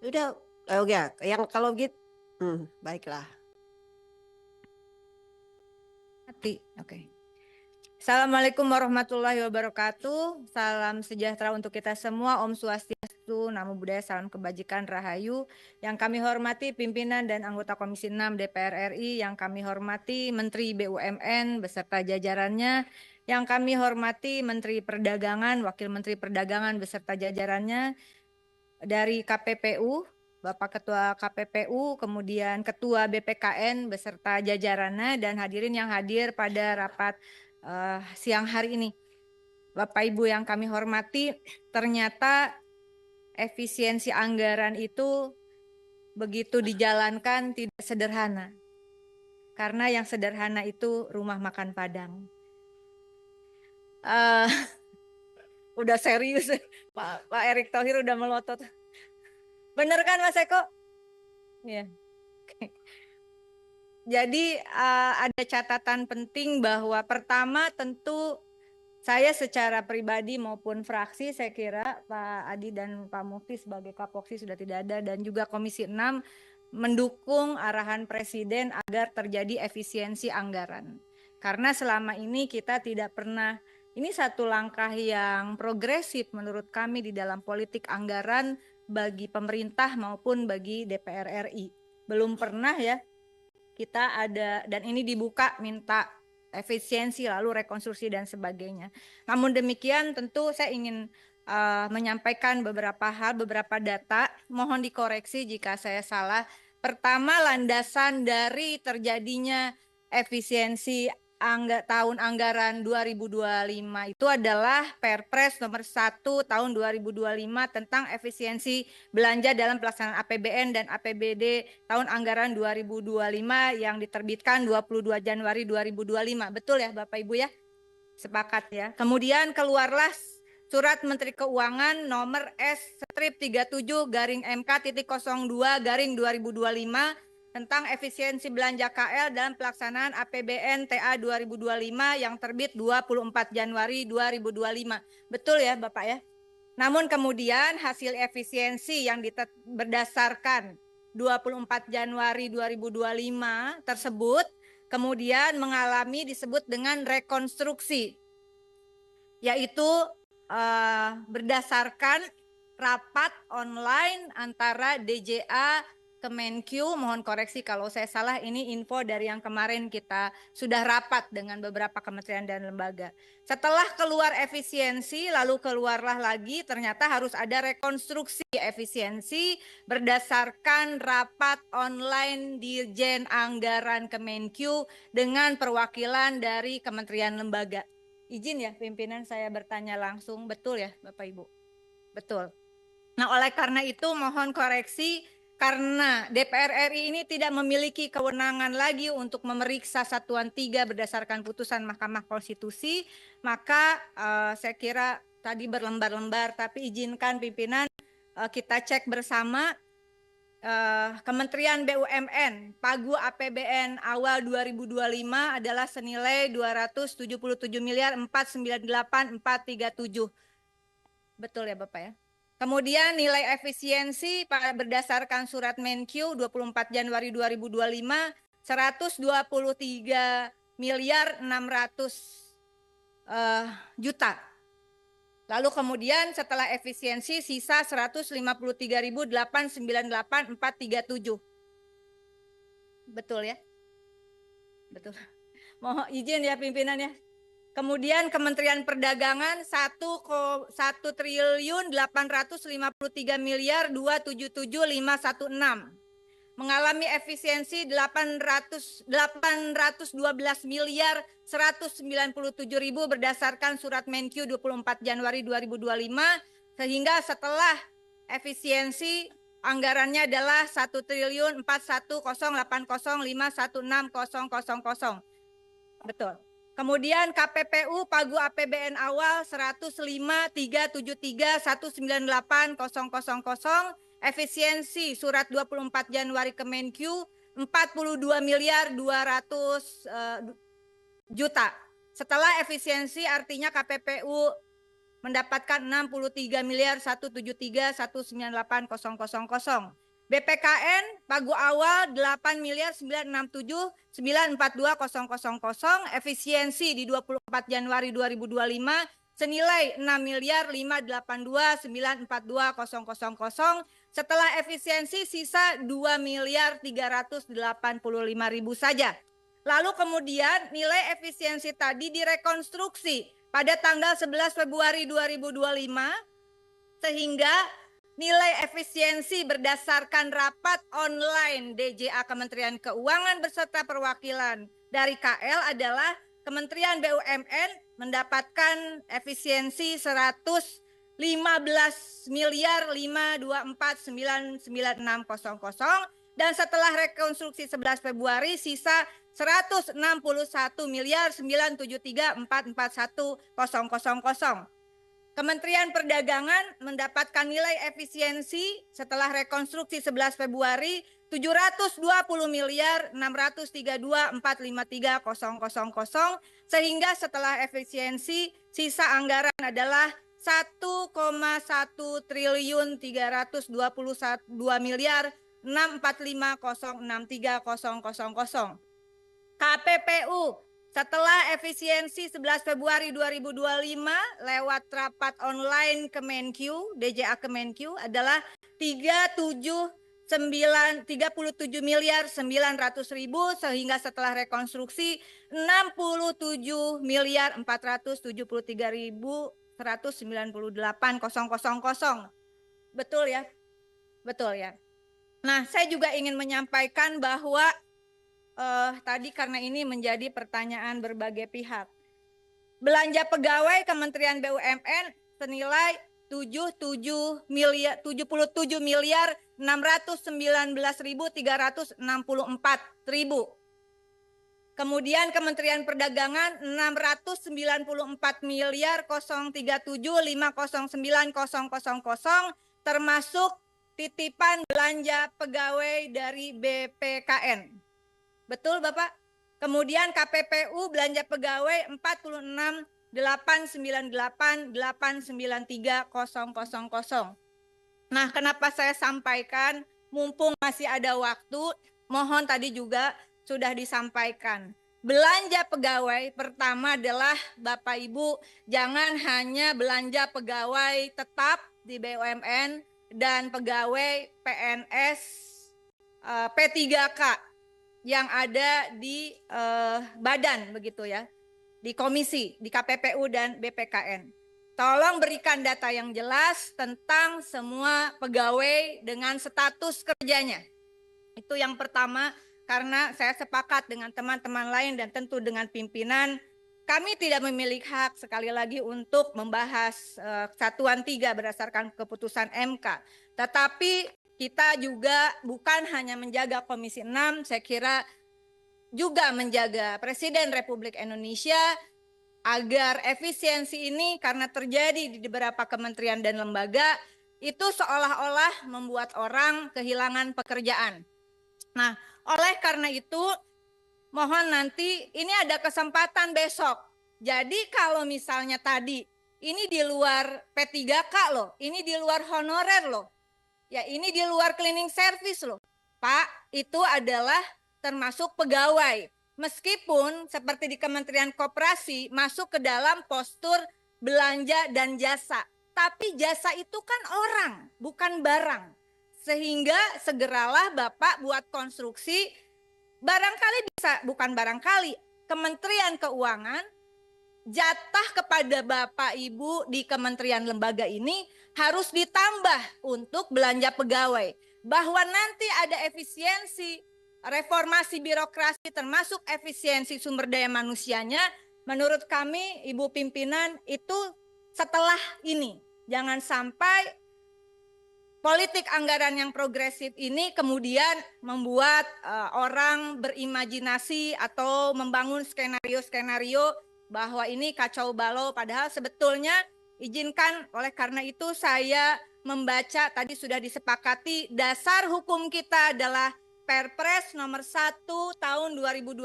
Udah, oh ya, yang kalau gitu, baiklah. Mati, oke. Assalamualaikum warahmatullahi wabarakatuh. Salam sejahtera untuk kita semua. Om Swastiastu, Namo Buddhaya, salam kebajikan, rahayu. Yang kami hormati pimpinan dan anggota Komisi 6 DPR RI, yang kami hormati Menteri BUMN beserta jajarannya, yang kami hormati Menteri Perdagangan, Wakil Menteri Perdagangan beserta jajarannya, dari KPPU, Bapak Ketua KPPU, kemudian Ketua BPKN beserta jajarannya, dan hadirin yang hadir pada rapat siang hari ini. Bapak Ibu yang kami hormati, ternyata efisiensi anggaran itu begitu dijalankan tidak sederhana. Karena yang sederhana itu rumah makan Padang. Udah serius, Pak Erick Thohir udah melotot. Bener kan Mas Eko? Iya. Jadi ada catatan penting bahwa pertama tentu saya secara pribadi maupun fraksi, saya kira Pak Adi dan Pak Mufti sebagai Kapoksi sudah tidak ada, dan juga Komisi 6 mendukung arahan Presiden agar terjadi efisiensi anggaran. Karena selama ini kita tidak pernah, ini satu langkah yang progresif menurut kami di dalam politik anggaran bagi pemerintah maupun bagi DPR RI. Belum pernah ya kita ada, dan ini dibuka minta efisiensi lalu rekonstruksi dan sebagainya. Namun demikian tentu saya ingin menyampaikan beberapa hal, beberapa data, mohon dikoreksi jika saya salah. Pertama, landasan dari terjadinya efisiensi tahun anggaran 2025 itu adalah Perpres nomor 1 tahun 2025 tentang efisiensi belanja dalam pelaksanaan APBN dan APBD tahun anggaran 2025 yang diterbitkan 22 Januari 2025. Betul ya Bapak Ibu ya? Sepakat ya. Kemudian keluarlah Surat Menteri Keuangan nomor S-37-MK.02-2025 tentang efisiensi belanja KL dalam pelaksanaan APBN TA 2025 yang terbit 24 Januari 2025. Betul ya Bapak ya? Namun kemudian hasil efisiensi yang berdasarkan 24 Januari 2025 tersebut kemudian mengalami disebut dengan rekonstruksi, yaitu berdasarkan rapat online antara DJA Kemenq, mohon koreksi kalau saya salah, ini info dari yang kemarin kita sudah rapat dengan beberapa kementerian dan lembaga. Setelah keluar efisiensi, lalu keluarlah lagi ternyata harus ada rekonstruksi efisiensi berdasarkan rapat online Dirjen Anggaran Kemenq dengan perwakilan dari kementerian lembaga. Izin ya pimpinan saya bertanya langsung, betul ya Bapak Ibu? Betul. Nah oleh karena itu mohon koreksi, karena DPR RI ini tidak memiliki kewenangan lagi untuk memeriksa Satuan 3 berdasarkan putusan Mahkamah Konstitusi, maka saya kira tadi berlembar-lembar, tapi izinkan pimpinan kita cek bersama. Kementerian BUMN, Pagu APBN awal 2025 adalah senilai 277.498.437. Betul ya Bapak ya? Kemudian nilai efisiensi berdasarkan surat Menkyu 24 Januari 2025 123 miliar 600 juta. Lalu kemudian setelah efisiensi sisa 153.898.437. Betul ya? Betul. Mohon izin ya pimpinan ya. Kemudian Kementerian Perdagangan 1.853.277.516 mengalami efisiensi 812 miliar 197.000 berdasarkan surat Menkyu 24 Januari 2025, sehingga setelah efisiensi anggarannya adalah 1.041.080.516.000. Betul. Kemudian KPPU Pagu APBN awal 105.373.198.000, efisiensi surat 24 Januari Kemenq 42 miliar 200 juta. Setelah efisiensi artinya KPPU mendapatkan 63.173.198.000. BPKN pagu awal 8.967.942.000, efisiensi di 24 Januari 2025 senilai 6.582.942.000. Setelah efisiensi sisa 2.385.000 saja. Lalu kemudian nilai efisiensi tadi direkonstruksi pada tanggal 11 Februari 2025 sehingga nilai efisiensi berdasarkan rapat online DJA Kementerian Keuangan beserta perwakilan dari KL adalah Kementerian BUMN mendapatkan efisiensi 115.524.996.000 dan setelah rekonstruksi 11 Februari sisa 161.973.441.000. Kementerian Perdagangan mendapatkan nilai efisiensi setelah rekonstruksi 11 Februari 720.632.453.000 sehingga setelah efisiensi sisa anggaran adalah 1,1 triliun 322 miliar 645.063.000. KPPU setelah efisiensi 11 Februari 2025 lewat rapat online Kemenkyu, DJA Kemenkyu adalah 37.900.000 sehingga setelah rekonstruksi 67.473.198.000. Betul ya? Betul ya. Nah, saya juga ingin menyampaikan bahwa tadi karena ini menjadi pertanyaan berbagai pihak. Belanja pegawai Kementerian BUMN senilai 77.619.364.000. Kemudian Kementerian Perdagangan 609.037.509.000 termasuk titipan belanja pegawai dari BPKN. Betul Bapak? Kemudian KPPU belanja pegawai 46.898.893.000. Nah, kenapa saya sampaikan mumpung masih ada waktu, mohon tadi juga sudah disampaikan. Belanja pegawai pertama adalah Bapak Ibu jangan hanya belanja pegawai tetap di BUMN dan pegawai PNS P3K yang ada di badan begitu ya, di komisi, di KPPU dan BPKN. Tolong berikan data yang jelas tentang semua pegawai dengan status kerjanya. Itu yang pertama, karena saya sepakat dengan teman-teman lain dan tentu dengan pimpinan, kami tidak memiliki hak sekali lagi untuk membahas Satuan 3 berdasarkan keputusan MK. Tetapi kita juga bukan hanya menjaga Komisi 6, saya kira juga menjaga Presiden Republik Indonesia agar efisiensi ini karena terjadi di beberapa kementerian dan lembaga itu seolah-olah membuat orang kehilangan pekerjaan. Nah, oleh karena itu mohon nanti ini ada kesempatan besok. Jadi kalau misalnya tadi ini di luar P3K loh, ini di luar honorer loh. Ya ini di luar cleaning service loh. Pak, itu adalah termasuk pegawai. Meskipun seperti di Kementerian Koperasi masuk ke dalam postur belanja dan jasa. Tapi jasa itu kan orang, bukan barang. Sehingga segeralah Bapak buat konstruksi, barangkali bisa, bukan barangkali, Kementerian Keuangan jatah kepada Bapak Ibu di kementerian lembaga ini harus ditambah untuk belanja pegawai. Bahwa nanti ada efisiensi, reformasi birokrasi termasuk efisiensi sumber daya manusianya, menurut kami Ibu pimpinan itu setelah ini. Jangan sampai politik anggaran yang progresif ini kemudian membuat orang berimajinasi atau membangun skenario-skenario bahwa ini kacau balau, padahal sebetulnya izinkan oleh karena itu saya membaca tadi sudah disepakati dasar hukum kita adalah Perpres nomor 1 tahun 2025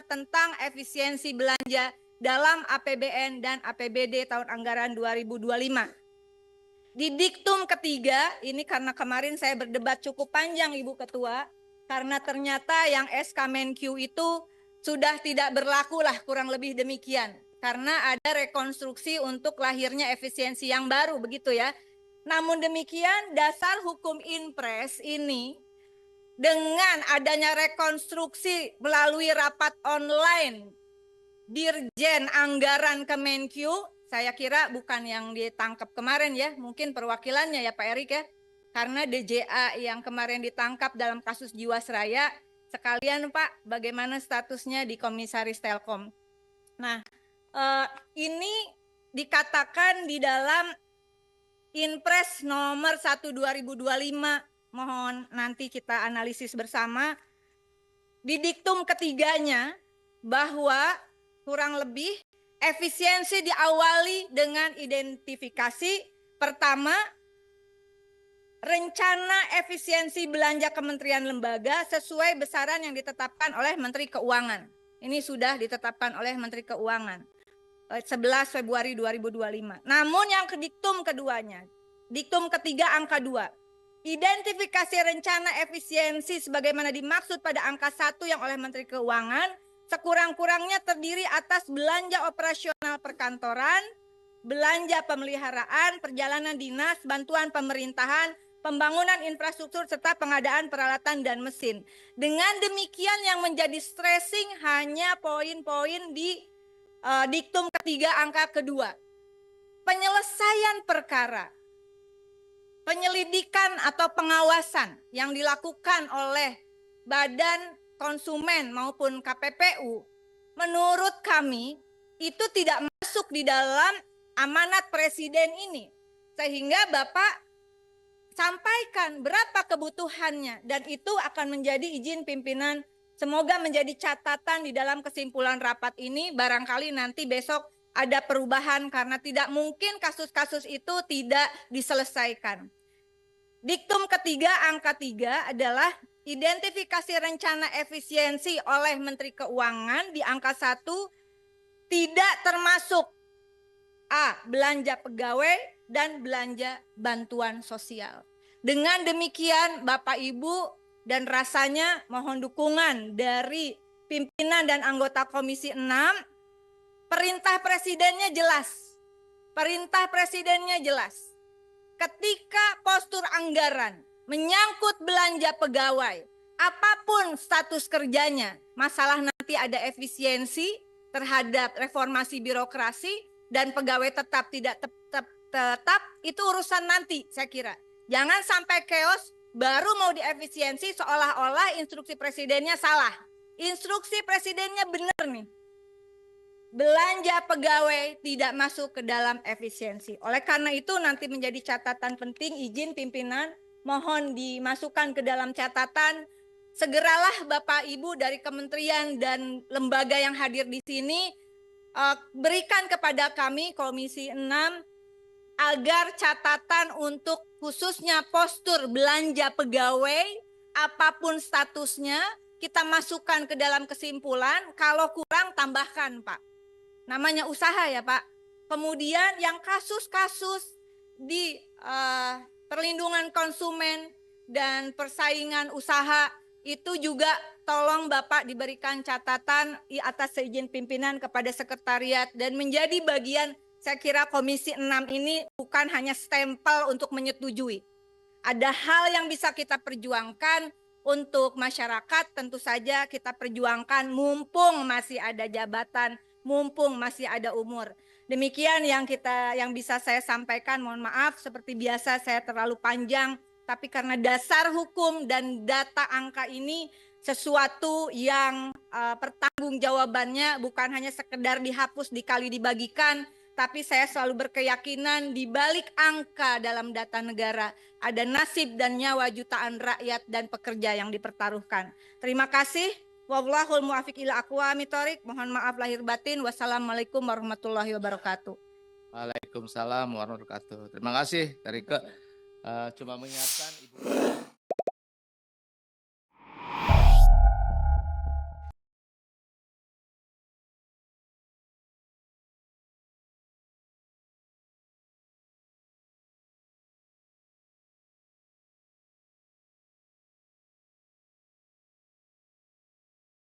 tentang efisiensi belanja dalam APBN dan APBD tahun anggaran 2025. Di diktum ketiga, ini karena kemarin saya berdebat cukup panjang Ibu Ketua, karena ternyata yang SK Menkyu itu sudah tidak berlaku lah, kurang lebih demikian. Karena ada rekonstruksi untuk lahirnya efisiensi yang baru, begitu ya. Namun demikian, dasar hukum Inpres ini dengan adanya rekonstruksi melalui rapat online Dirjen Anggaran Kemenkyu, saya kira bukan yang ditangkap kemarin ya, mungkin perwakilannya ya Pak Erik ya. Karena DJA yang kemarin ditangkap dalam kasus Jiwasraya, sekalian Pak, bagaimana statusnya di Komisaris Telkom. Nah, ini dikatakan di dalam Inpres nomor 1 2025, mohon nanti kita analisis bersama. Di diktum ketiganya bahwa kurang lebih efisiensi diawali dengan identifikasi pertama, rencana efisiensi belanja kementerian lembaga sesuai besaran yang ditetapkan oleh Menteri Keuangan. Ini sudah ditetapkan oleh Menteri Keuangan 11 Februari 2025. Namun yang ke diktum keduanya, diktum ketiga angka 2, identifikasi rencana efisiensi sebagaimana dimaksud pada angka 1 yang oleh Menteri Keuangan sekurang-kurangnya terdiri atas belanja operasional perkantoran, belanja pemeliharaan, perjalanan dinas, bantuan pemerintahan, pembangunan infrastruktur, serta pengadaan peralatan dan mesin. Dengan demikian yang menjadi stressing hanya poin-poin di diktum ketiga angka kedua. Penyelesaian perkara, penyelidikan atau pengawasan yang dilakukan oleh Badan Konsumen maupun KPPU, menurut kami itu tidak masuk di dalam amanat Presiden ini. Sehingga Bapak sampaikan berapa kebutuhannya dan itu akan menjadi izin pimpinan. Semoga menjadi catatan di dalam kesimpulan rapat ini. Barangkali nanti besok ada perubahan karena tidak mungkin kasus-kasus itu tidak diselesaikan. Diktum ketiga angka 3 adalah identifikasi rencana efisiensi oleh Menteri Keuangan di angka 1 tidak termasuk A. belanja pegawai dan belanja bantuan sosial. Dengan demikian Bapak Ibu dan rasanya mohon dukungan dari pimpinan dan anggota Komisi 6. Perintah Presidennya jelas. Perintah Presidennya jelas. Ketika postur anggaran menyangkut belanja pegawai, apapun status kerjanya, masalah nanti ada efisiensi terhadap reformasi birokrasi dan pegawai tetap tidak tetap, itu urusan nanti saya kira. Jangan sampai chaos baru mau diefisiensi seolah-olah instruksi presidennya salah. Instruksi presidennya benar nih. Belanja pegawai tidak masuk ke dalam efisiensi. Oleh karena itu nanti menjadi catatan penting, izin pimpinan mohon dimasukkan ke dalam catatan. Segeralah Bapak Ibu dari kementerian dan lembaga yang hadir di sini berikan kepada kami Komisi 6 agar catatan untuk khususnya postur belanja pegawai apapun statusnya kita masukkan ke dalam kesimpulan. Kalau kurang tambahkan Pak. Namanya usaha ya Pak. Kemudian yang kasus-kasus di perlindungan konsumen dan persaingan usaha itu juga tolong Bapak diberikan catatan atas seizin pimpinan kepada sekretariat dan menjadi bagian. Saya kira Komisi 6 ini bukan hanya stempel untuk menyetujui. Ada hal yang bisa kita perjuangkan untuk masyarakat, tentu saja kita perjuangkan mumpung masih ada jabatan, mumpung masih ada umur. Demikian yang bisa saya sampaikan. Mohon maaf seperti biasa saya terlalu panjang, tapi karena dasar hukum dan data angka ini sesuatu yang pertanggungjawabannya bukan hanya sekedar dihapus dikali dibagikan, tapi saya selalu berkeyakinan di balik angka dalam data negara ada nasib dan nyawa jutaan rakyat dan pekerja yang dipertaruhkan. Terima kasih. Wallahul muwaffiq ila aqwamit thoriq. Mohon maaf lahir batin. Wassalamualaikum warahmatullahi wabarakatuh. Waalaikumsalam warahmatullahi wabarakatuh. Terima kasih Tarike. Cuma mengingatkan Ibu